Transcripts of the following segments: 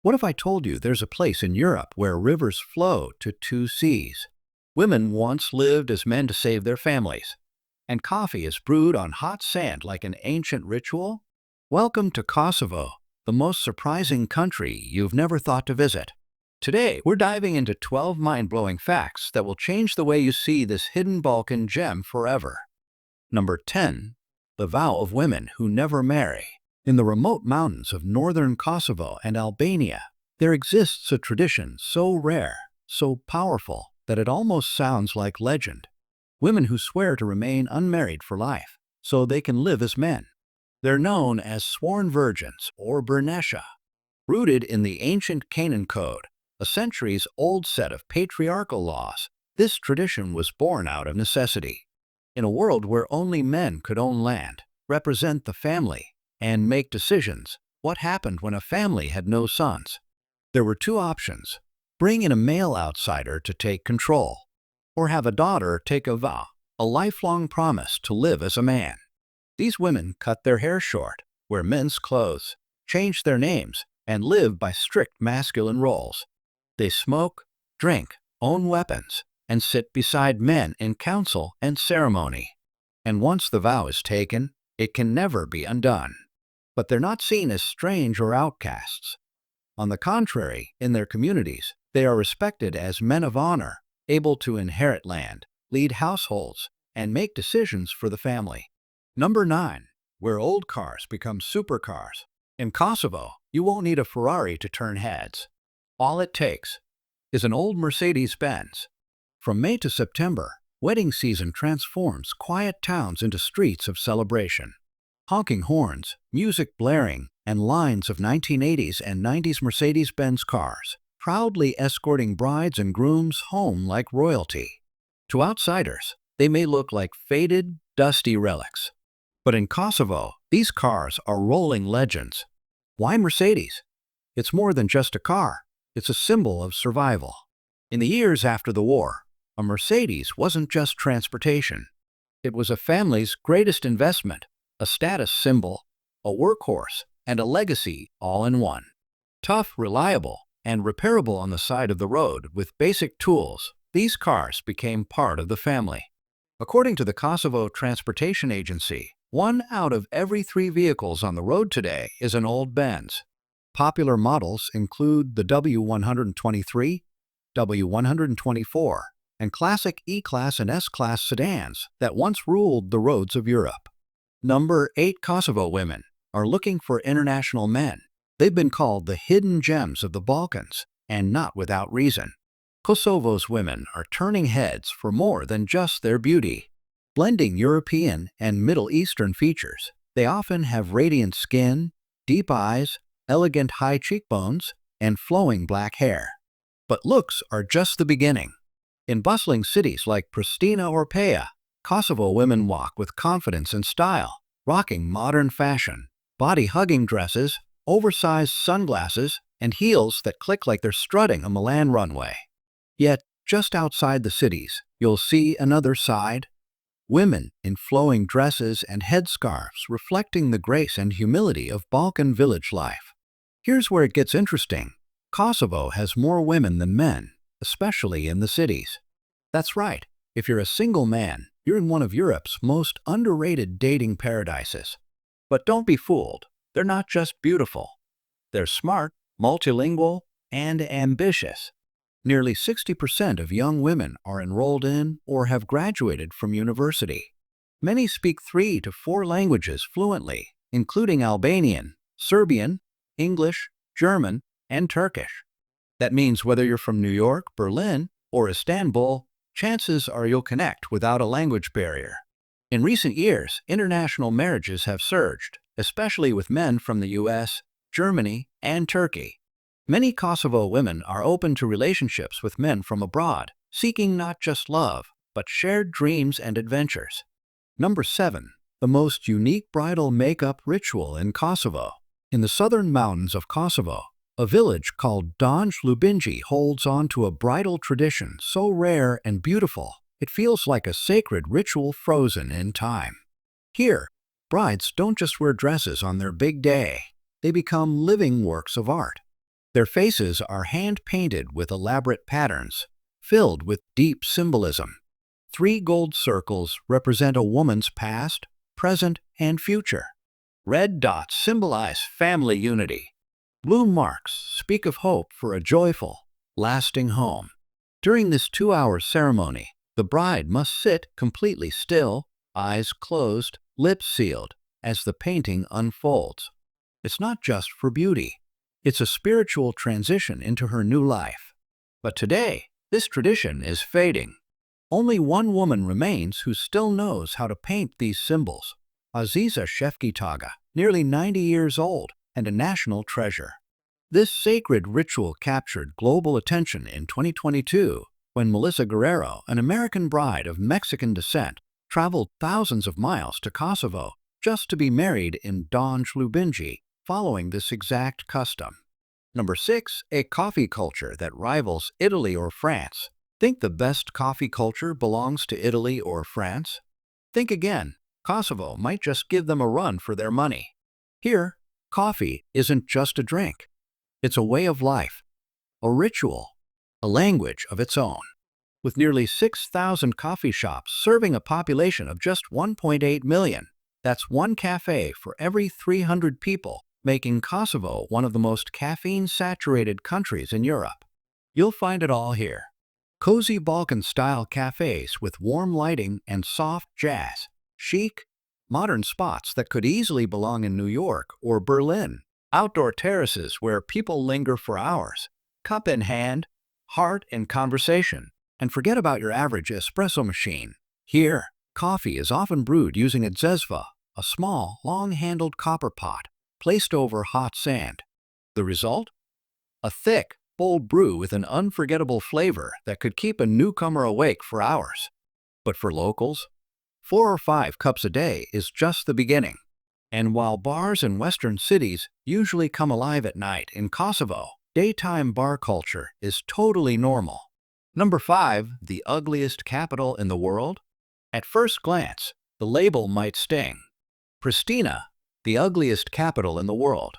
What if I told you there's a place in Europe where rivers flow to two seas? Women once lived as men to save their families, and coffee is brewed on hot sand like an ancient ritual? Welcome to Kosovo, the most surprising country you've never thought to visit. Today, we're diving into 12 mind-blowing facts that will change the way you see this hidden Balkan gem forever. Number 10. The vow of women who never marry. In the remote mountains of northern Kosovo and Albania, there exists a tradition so rare, so powerful, that it almost sounds like legend. Women who swear to remain unmarried for life, so they can live as men. They're known as sworn virgins or bernesha. Rooted in the ancient Canaan Code, a centuries-old set of patriarchal laws, this tradition was born out of necessity. In a world where only men could own land, represent the family, and make decisions, what happened when a family had no sons? There were two options: bring in a male outsider to take control, or have a daughter take a vow, a lifelong promise to live as a man. These women cut their hair short, wear men's clothes, change their names, and live by strict masculine roles. They smoke, drink, own weapons, and sit beside men in council and ceremony. And once the vow is taken, it can never be undone. But they're not seen as strange or outcasts. On the contrary, in their communities, they are respected as men of honor, able to inherit land, lead households, and make decisions for the family. Number 9. Where old cars become supercars. In Kosovo, you won't need a Ferrari to turn heads. All it takes is an old Mercedes-Benz. From May to September, wedding season transforms quiet towns into streets of celebration. Honking horns, music blaring, and lines of 1980s and 90s Mercedes-Benz cars, proudly escorting brides and grooms home like royalty. To outsiders, they may look like faded, dusty relics. But in Kosovo, these cars are rolling legends. Why Mercedes? It's more than just a car. It's a symbol of survival. In the years after the war, a Mercedes wasn't just transportation. It was a family's greatest investment, a status symbol, a workhorse, and a legacy all in one. Tough, reliable, and repairable on the side of the road with basic tools, these cars became part of the family. According to the Kosovo Transportation Agency, 1 out of every 3 vehicles on the road today is an old Benz. Popular models include the W123, W124, and classic E-Class and S-Class sedans that once ruled the roads of Europe. Number 8. Kosovo women are looking for international men. They've been called the hidden gems of the Balkans, and not without reason. Kosovo's women are turning heads for more than just their beauty. Blending European and Middle Eastern features, they often have radiant skin, deep eyes, elegant high cheekbones, and flowing black hair. But looks are just the beginning. In bustling cities like Pristina or Pea, Kosovo women walk with confidence and style, rocking modern fashion, body-hugging dresses, oversized sunglasses, and heels that click like they're strutting a Milan runway. Yet, just outside the cities, you'll see another side. Women in flowing dresses and headscarves reflecting the grace and humility of Balkan village life. Here's where it gets interesting. Kosovo has more women than men, especially in the cities. That's right. If you're a single man, you're in one of Europe's most underrated dating paradises. But don't be fooled. They're not just beautiful. They're smart, multilingual, and ambitious. Nearly 60% of young women are enrolled in or have graduated from university. Many speak 3 to 4 languages fluently, including Albanian, Serbian, English, German, and Turkish. That means whether you're from New York, Berlin, or Istanbul, chances are you'll connect without a language barrier. In recent years, international marriages have surged, especially with men from the US, Germany, and Turkey. Many Kosovo women are open to relationships with men from abroad, seeking not just love, but shared dreams and adventures. Number 7. The most unique bridal makeup ritual in Kosovo. In the southern mountains of Kosovo, a village called Donj Lubinji holds on to a bridal tradition so rare and beautiful, it feels like a sacred ritual frozen in time. Here, brides don't just wear dresses on their big day. They become living works of art. Their faces are hand-painted with elaborate patterns, filled with deep symbolism. 3 gold circles represent a woman's past, present, and future. Red dots symbolize family unity. Blue marks speak of hope for a joyful, lasting home. During this 2-hour ceremony, the bride must sit completely still, eyes closed, lips sealed, as the painting unfolds. It's not just for beauty. It's a spiritual transition into her new life. But today, this tradition is fading. Only one woman remains who still knows how to paint these symbols. Aziza Shefkitaga, nearly 90 years old and a national treasure. This sacred ritual captured global attention in 2022 when Melissa Guerrero, an American bride of Mexican descent, traveled thousands of miles to Kosovo just to be married in Donj Lubinji, following this exact custom. Number 6. A coffee culture that rivals Italy or France. Think the best coffee culture belongs to Italy or France? Think again. Kosovo might just give them a run for their money. Here, coffee isn't just a drink. It's a way of life, a ritual, a language of its own. With nearly 6,000 coffee shops serving a population of just 1.8 million, that's one cafe for every 300 people, making Kosovo one of the most caffeine-saturated countries in Europe. You'll find it all here. Cozy Balkan-style cafes with warm lighting and soft jazz. Chic, modern spots that could easily belong in New York or Berlin. Outdoor terraces where people linger for hours, cup in hand, heart in conversation. And forget about your average espresso machine. Here, coffee is often brewed using a dzezva, a small, long-handled copper pot, placed over hot sand. The result? A thick, bold brew with an unforgettable flavor that could keep a newcomer awake for hours. But for locals, 4 or 5 cups a day is just the beginning. And while bars in Western cities usually come alive at night, in Kosovo, daytime bar culture is totally normal. Number 5. The ugliest capital in the world? At first glance, the label might sting. Pristina, the ugliest capital in the world.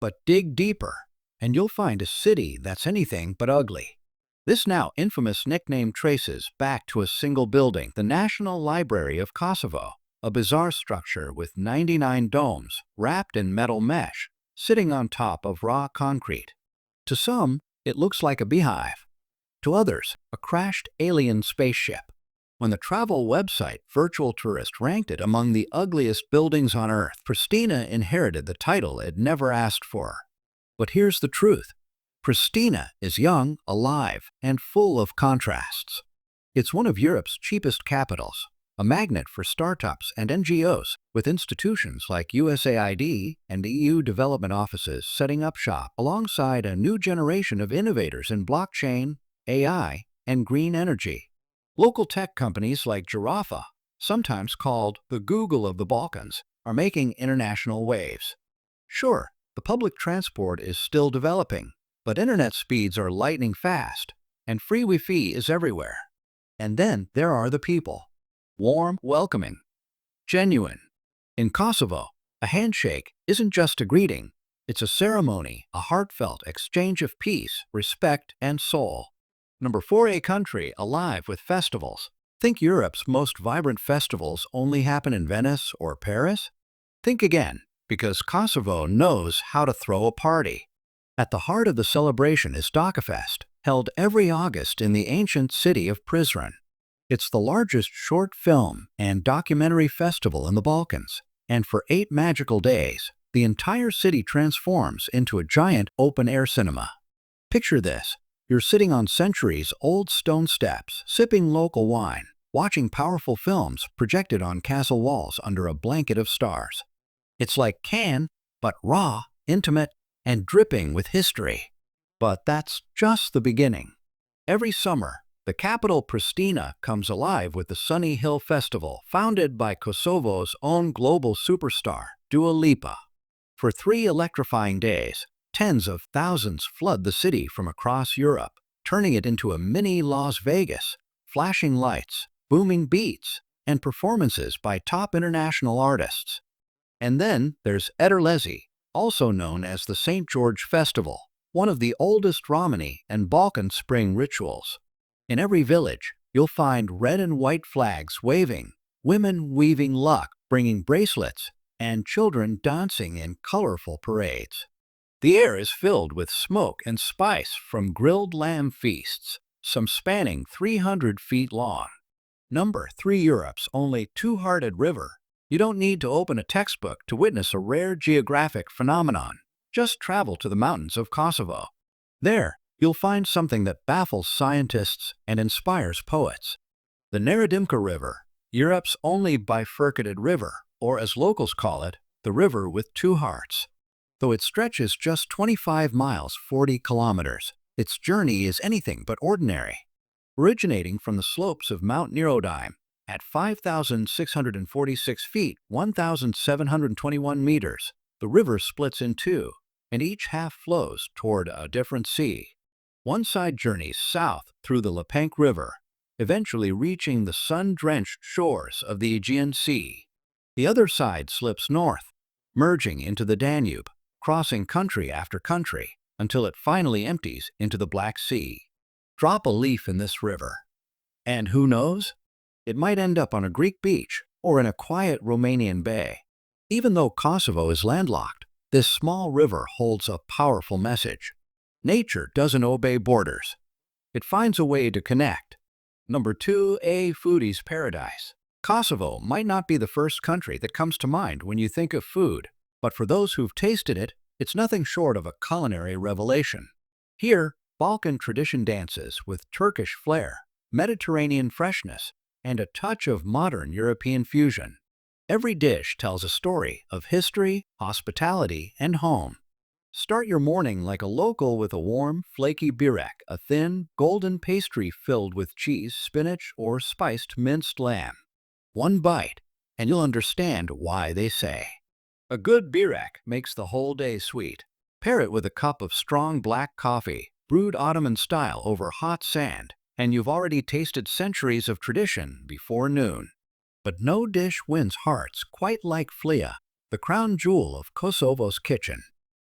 But dig deeper, and you'll find a city that's anything but ugly. This now infamous nickname traces back to a single building, the National Library of Kosovo, a bizarre structure with 99 domes wrapped in metal mesh, sitting on top of raw concrete. To some, it looks like a beehive. To others, a crashed alien spaceship. When the travel website Virtual Tourist ranked it among the ugliest buildings on Earth, Pristina inherited the title it never asked for. But here's the truth. Pristina is young, alive, and full of contrasts. It's one of Europe's cheapest capitals, a magnet for startups and NGOs, with institutions like USAID and EU development offices setting up shop alongside a new generation of innovators in blockchain, AI, and green energy. Local tech companies like Giraffa, sometimes called the Google of the Balkans, are making international waves. Sure, the public transport is still developing, but internet speeds are lightning fast, and free Wi-Fi is everywhere. And then there are the people. Warm, welcoming, genuine. In Kosovo, a handshake isn't just a greeting, it's a ceremony, a heartfelt exchange of peace, respect, and soul. Number 4. A country alive with festivals. Think Europe's most vibrant festivals only happen in Venice or Paris? Think again, because Kosovo knows how to throw a party. At the heart of the celebration is Dokafest, held every August in the ancient city of Prizren. It's the largest short film and documentary festival in the Balkans, and for 8 magical days, the entire city transforms into a giant open-air cinema. Picture this. You're sitting on centuries-old stone steps, sipping local wine, watching powerful films projected on castle walls under a blanket of stars. It's like Cannes, but raw, intimate, and dripping with history. But that's just the beginning. Every summer, the capital Pristina comes alive with the Sunny Hill Festival, founded by Kosovo's own global superstar, Dua Lipa. For 3 electrifying days, tens of thousands flood the city from across Europe, turning it into a mini Las Vegas, flashing lights, booming beats, and performances by top international artists. And then there's Ederlezi, also known as the St. George Festival, one of the oldest Romani and Balkan spring rituals. In every village, you'll find red and white flags waving, women weaving luck, bringing bracelets, and children dancing in colorful parades. The air is filled with smoke and spice from grilled lamb feasts, some spanning 300 feet long. Number 3, Europe's only two-hearted river. You don't need to open a textbook to witness a rare geographic phenomenon. Just travel to the mountains of Kosovo. There, you'll find something that baffles scientists and inspires poets. The Neredimka River, Europe's only bifurcated river, or as locals call it, the river with two hearts. Though it stretches just 25 miles 40 kilometers, its journey is anything but ordinary. Originating from the slopes of Mount Nerodime at 5,646 feet 1,721 meters, the river splits in two, and each half flows toward a different sea. One side journeys south through the Lepank River, eventually reaching the sun-drenched shores of the Aegean Sea. The other side slips north, merging into the Danube, crossing country after country, until it finally empties into the Black Sea. Drop a leaf in this river, and who knows? It might end up on a Greek beach or in a quiet Romanian bay. Even though Kosovo is landlocked, this small river holds a powerful message. Nature doesn't obey borders. It finds a way to connect. Number 2, a foodie's paradise. Kosovo might not be the first country that comes to mind when you think of food, but for those who've tasted it, it's nothing short of a culinary revelation. Here, Balkan tradition dances with Turkish flair, Mediterranean freshness, and a touch of modern European fusion. Every dish tells a story of history, hospitality, and home. Start your morning like a local with a warm, flaky birek, a thin, golden pastry filled with cheese, spinach, or spiced minced lamb. One bite, and you'll understand why they say a good birek makes the whole day sweet. Pair it with a cup of strong black coffee, brewed Ottoman style over hot sand, and you've already tasted centuries of tradition before noon. But no dish wins hearts quite like flia, the crown jewel of Kosovo's kitchen.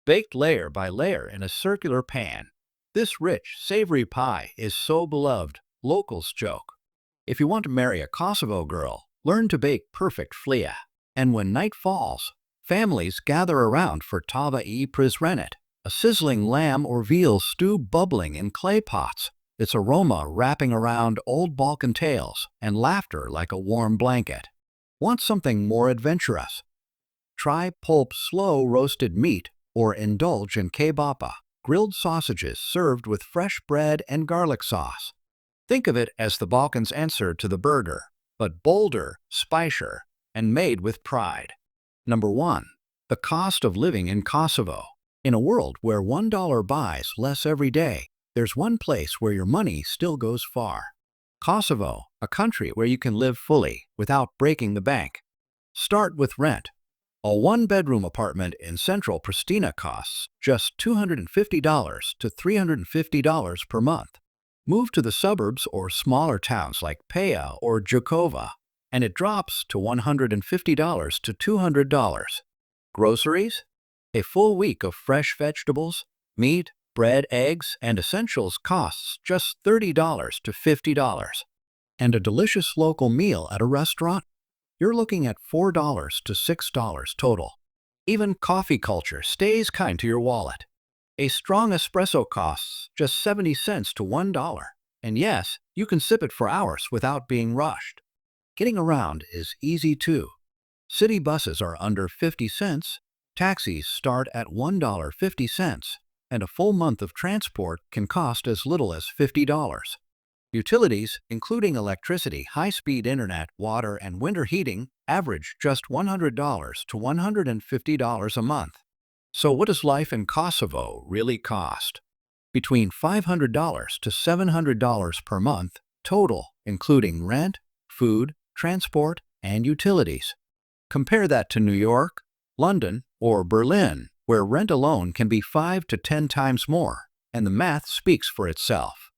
Baked layer by layer in a circular pan, this rich, savory pie is so beloved, locals joke. If you want to marry a Kosovo girl, learn to bake perfect flia. And when night falls, families gather around for tava I prizrenet, a sizzling lamb or veal stew bubbling in clay pots, its aroma wrapping around old Balkan tales and laughter like a warm blanket. Want something more adventurous? Try pulp slow-roasted meat or indulge in kebapa, grilled sausages served with fresh bread and garlic sauce. Think of it as the Balkans' answer to the burger, but bolder, spicier, and made with pride. Number 1. The cost of living in Kosovo. In a world where $1 buys less every day, there's one place where your money still goes far. Kosovo, a country where you can live fully without breaking the bank. Start with rent. A one-bedroom apartment in central Pristina costs just $250 to $350 per month. Move to the suburbs or smaller towns like Pea or Jakova, and it drops to $150 to $200. Groceries? A full week of fresh vegetables, meat, bread, eggs, and essentials costs just $30 to $50. And a delicious local meal at a restaurant? You're looking at $4 to $6 total. Even coffee culture stays kind to your wallet. A strong espresso costs just 70 cents to $1. And yes, you can sip it for hours without being rushed. Getting around is easy too. City buses are under 50 cents, taxis start at $1.50, and a full month of transport can cost as little as $50. Utilities, including electricity, high-speed internet, water, and winter heating, average just $100 to $150 a month. So what does life in Kosovo really cost? Between $500 to $700 per month total, including rent, food, transport, and utilities. Compare that to New York, London, or Berlin, where rent alone can be 5 to 10 times more, and the math speaks for itself.